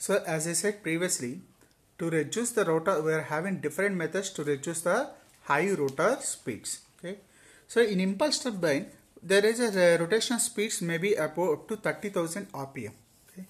So as I said previously, to reduce the rotor, we are having different methods to reduce the high rotor speeds. Okay. So in impulse turbine, there is a rotation speeds maybe about up to 30,000 RPM. Okay.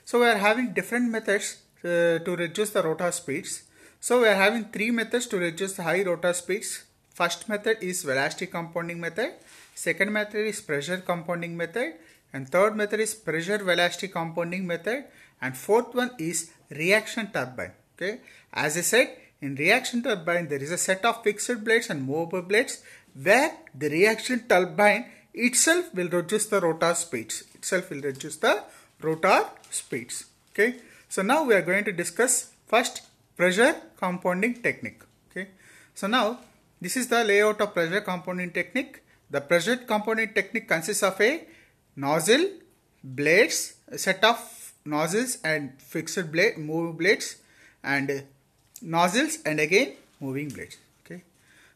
So we are having different methods to reduce the rotor speeds. So we are having three methods to reduce the high rotor speeds. First method is velocity compounding method. Second method is pressure compounding method. And third method is pressure velocity compounding method. And fourth one is reaction turbine. Okay. As I said, in reaction turbine, there is a set of fixed blades and movable blades where the reaction turbine itself will reduce the rotor speeds. Okay. So now we are going to discuss first pressure compounding technique. Okay. So now this is the layout of pressure compounding technique. The pressure compounding technique consists of a nozzle, blades, a set of nozzles and fixed blade, moving blades, and nozzles and again moving blades. Okay.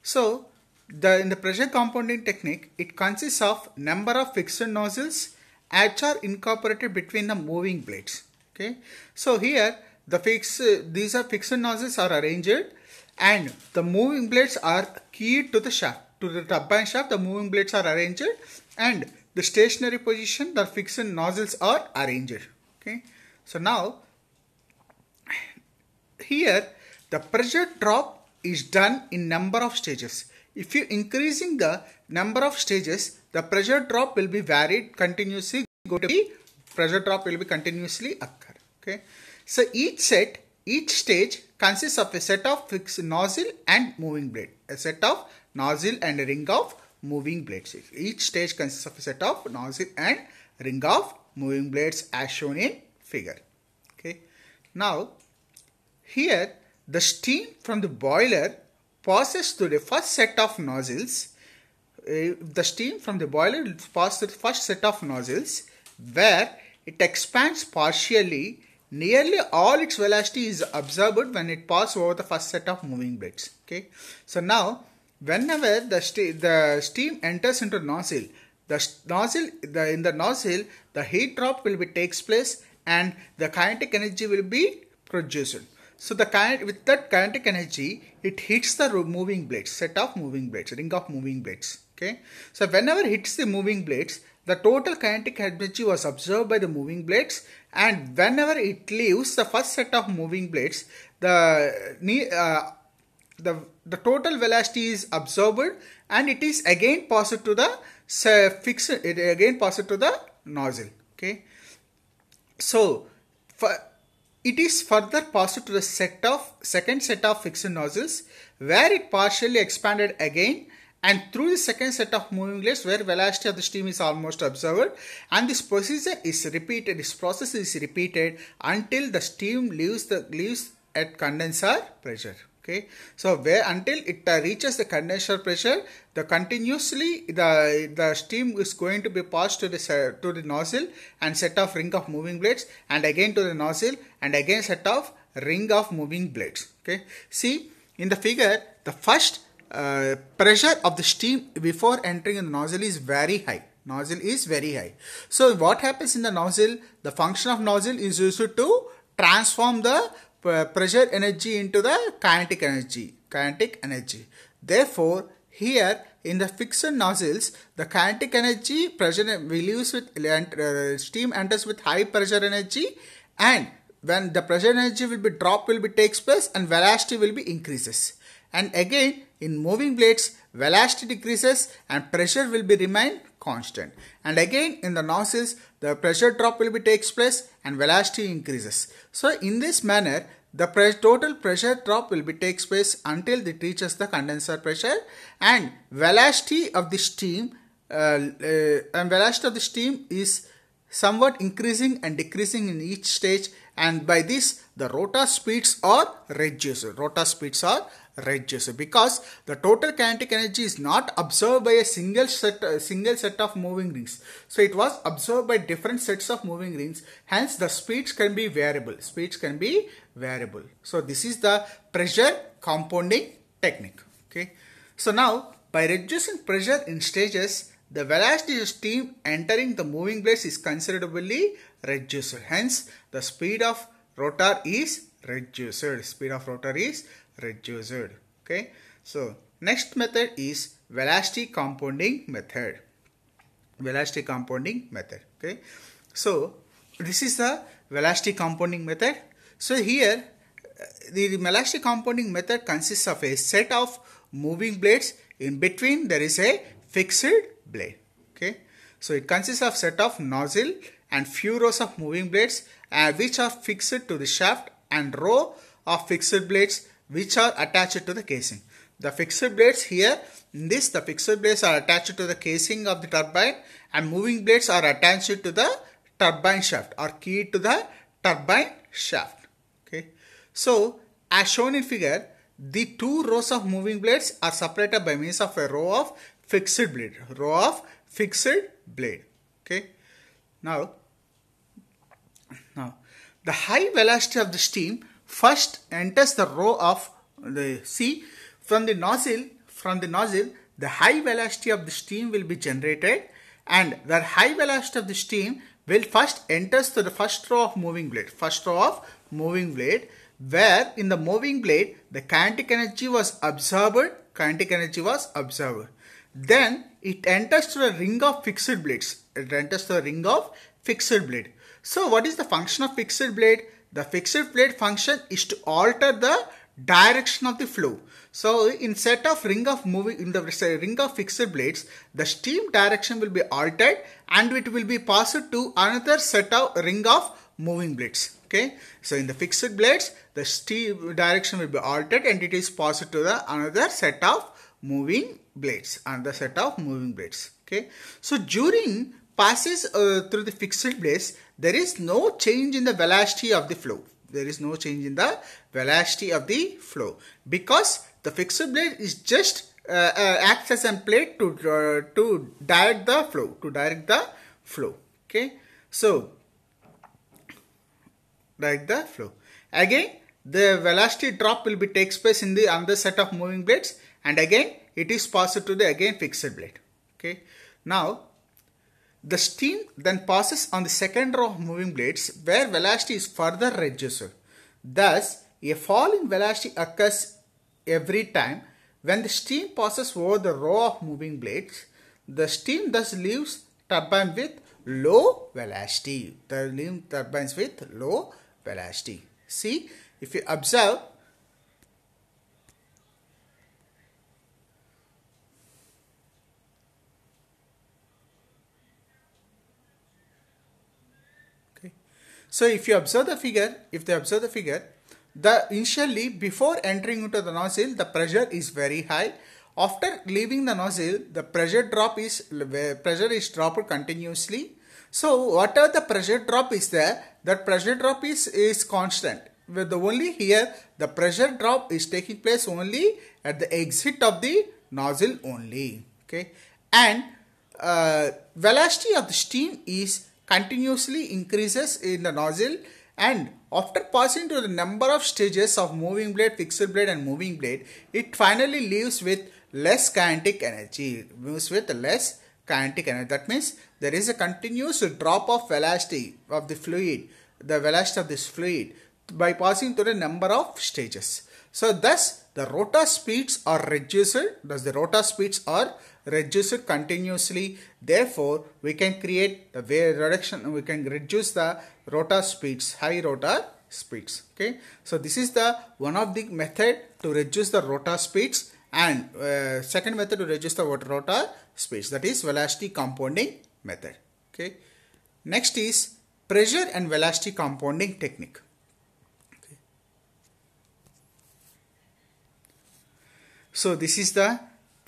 So in the pressure compounding technique, it consists of number of fixed nozzles which are incorporated between the moving blades. Okay. So here these are fixed nozzles are arranged and the moving blades are keyed to the shaft. To the turbine shaft, the moving blades are arranged and the stationary position, the fixed nozzles are arranged. Okay. So now here the pressure drop is done in number of stages. If you increasing the number of stages, the pressure drop will be varied continuously. Pressure drop will be continuously occur. Okay. So each stage consists of a set of fixed nozzle and moving blade. A set of nozzle and a ring of moving blades. Each stage consists of a set of nozzle and ring of moving blades as shown in figure. Okay. Now here the steam from the boiler passes through the first set of nozzles. The steam from the boiler passes through the first set of nozzles where it expands partially. Nearly all its velocity is absorbed when it passes over the first set of moving blades. Okay. So now whenever the steam enters into nozzle, in the nozzle the heat drop will be takes place and the kinetic energy will be produced. So with that kinetic energy, it hits the moving blades, set of moving blades, ring of moving blades. Okay. So whenever it hits the moving blades, the total kinetic energy was absorbed by the moving blades, and whenever it leaves the first set of moving blades, the total velocity is absorbed and it is again passed to the nozzle. Okay. So it is further passed to the second set of fixed nozzles where it partially expanded again, and through the second set of moving blades where velocity of the steam is almost absorbed, and this process is repeated until the steam leaves at condenser pressure. Okay. So until it reaches the condenser pressure, the steam is going to be passed to the nozzle and set of ring of moving blades, and again to the nozzle and again set of ring of moving blades. Okay. See in the figure, the first pressure of the steam before entering in the nozzle is very high. So what happens in the nozzle? The function of nozzle is used to transform the pressure energy into the kinetic energy. Therefore, here in the fixed nozzles, the kinetic energy pressure relieves with steam enters with high pressure energy, and when the pressure energy will be takes place and velocity will be increases. And again in moving blades, velocity decreases and pressure will be remain constant. And again in the nozzles, the pressure drop will be takes place and velocity increases. So in this manner, the total pressure drop will be takes place until it reaches the condenser pressure, and velocity of the steam is somewhat increasing and decreasing in each stage, and by this the rotor speeds are reduced. Because the total kinetic energy is not absorbed by a single set of moving rings. So it was absorbed by different sets of moving rings. Hence the speeds can be variable. So this is the pressure compounding technique. Okay. So now by reducing pressure in stages, the velocity of steam entering the moving blades is considerably reduced. Hence the speed of rotor is reduced. Speed of rotor is reduced. Okay. So next method is velocity compounding method. Velocity compounding method. Okay. So this is the velocity compounding method. So here the velocity compounding method consists of a set of moving blades. In between there is a fixed blade. Okay. So it consists of set of nozzle and few rows of moving blades which are fixed to the shaft and row of fixed blades which are attached to the casing. The fixed blades here, in this the fixed blades are attached to the casing of the turbine and moving blades are attached to the turbine shaft or keyed to the turbine shaft. Okay. So as shown in figure, the two rows of moving blades are separated by means of a row of fixed blade. Okay. Now the high velocity of the steam first enters the row of the from the nozzle. The high velocity of the steam will be generated, and the high velocity of the steam will first enters to the first row of moving blade. Where in the moving blade the kinetic energy was absorbed. Then it enters to the ring of fixed blades. So what is the function of fixed blade? The fixed blade function is to alter the direction of the flow. So in set of ring of fixed blades, the steam direction will be altered and it will be passed to another set of ring of moving blades. Okay. So in the fixed blades, the steam direction will be altered and it is passed to the another set of moving blades. Okay. So during passes through the fixed blades, there is no change in the velocity of the flow. Because the fixed blade is just acts as a plate to direct the flow. Okay. So direct the flow. Again, the velocity drop will be takes place in the other set of moving blades, and again it is passed to the fixed blade. Okay. Now the steam then passes on the second row of moving blades where velocity is further reduced. Thus, a fall in velocity occurs every time when the steam passes over the row of moving blades. The steam thus leaves turbine with low velocity. See, if you observe, so if you observe the figure, the initially before entering into the nozzle, the pressure is very high. After leaving the nozzle, the pressure is dropped continuously. So whatever the pressure drop is there, that pressure drop is constant. With the only here, the pressure drop is taking place only at the exit of the nozzle only. Okay, and velocity of the steam is continuously increases in the nozzle, and after passing to the number of stages of moving blade, fixed blade and moving blade, it finally leaves with less kinetic energy. That means there is a continuous drop of velocity of the fluid, by passing to the number of stages. So thus the rotor speeds are reduced. Continuously. Therefore, we can create the reduction. We can reduce the rotor speeds, high rotor speeds. Okay. So this is the one of the method to reduce the rotor speeds, and second method to reduce the rotor speeds, that is velocity compounding method. Okay. Next is pressure and velocity compounding technique. Okay. So this is the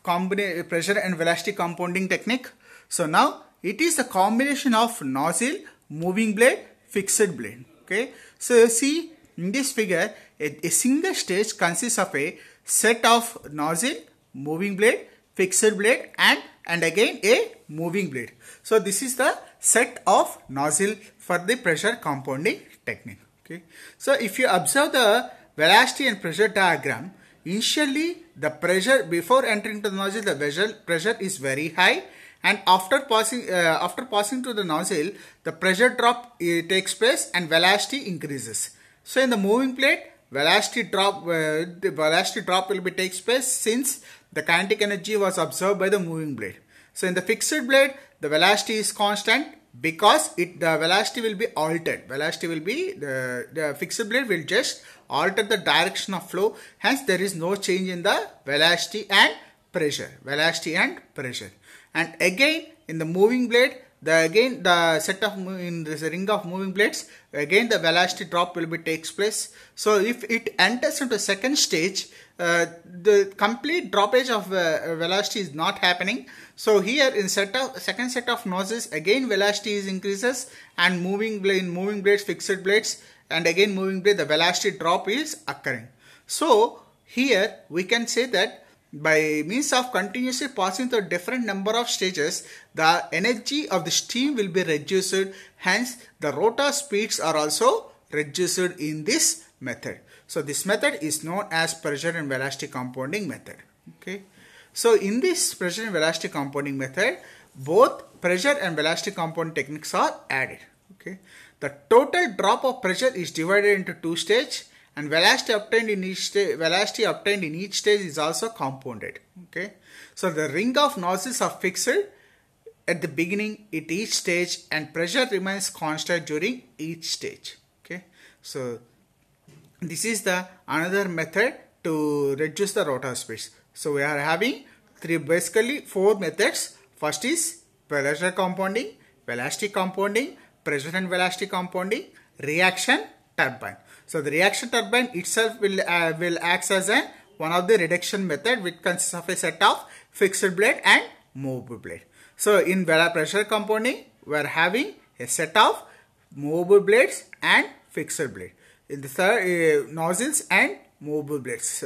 pressure and velocity compounding technique. So now it is the combination of nozzle, moving blade, fixed blade. Okay. So see in this figure, a single stage consists of a set of nozzle, moving blade, fixed blade and again a moving blade. So this is the set of nozzle for the pressure compounding technique. Okay. So if you observe the velocity and pressure diagram, initially the pressure before entering to the nozzle, the pressure is very high, and after passing to the nozzle, the pressure drop takes place and velocity increases. So in the moving plate, velocity drop will be takes place since the kinetic energy was absorbed by the moving blade. So in the fixed blade, the velocity is constant because the velocity will be altered. Velocity will be the fixed blade will just alter the direction of flow. Hence, there is no change in the velocity and pressure. Velocity and pressure. And again, in the moving blade, the set of in this ring of moving blades, again the velocity drop will be takes place. So if it enters into second stage, the complete droppage of velocity is not happening. So here in second set of nozzles, again velocity is increases, and moving blades, fixed blades, and again moving blade, the velocity drop is occurring. So here we can say that by means of continuously passing through different number of stages, the energy of the steam will be reduced. Hence, the rotor speeds are also reduced in this method. So this method is known as pressure and velocity compounding method. Okay. So in this pressure and velocity compounding method, both pressure and velocity compound techniques are added. Okay. The total drop of pressure is divided into two stages, and velocity obtained in each stage is also compounded. Okay. So the ring of nozzles are fixed at the beginning at each stage, and pressure remains constant during each stage. Okay. So this is the another method to reduce the rotor speeds. So we are having basically four methods. First is pressure compounding, velocity compounding, pressure and velocity compounding, reaction turbine. So the reaction turbine itself will act as one of the reduction method, which consists of a set of fixed blade and movable blade. So in pressure compounding, we are having a set of movable blades and fixed blade. In the third, nozzles and movable blades,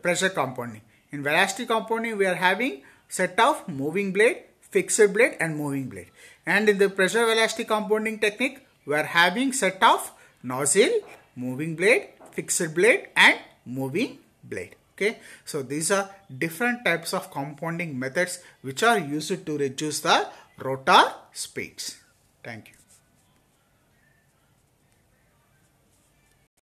pressure compounding. In velocity compounding, we are having set of moving blade, fixed blade and moving blade. And in the pressure velocity compounding technique, we are having set of nozzle, moving blade, fixed blade and moving blade. Okay. So these are different types of compounding methods which are used to reduce the rotor speeds. Thank you.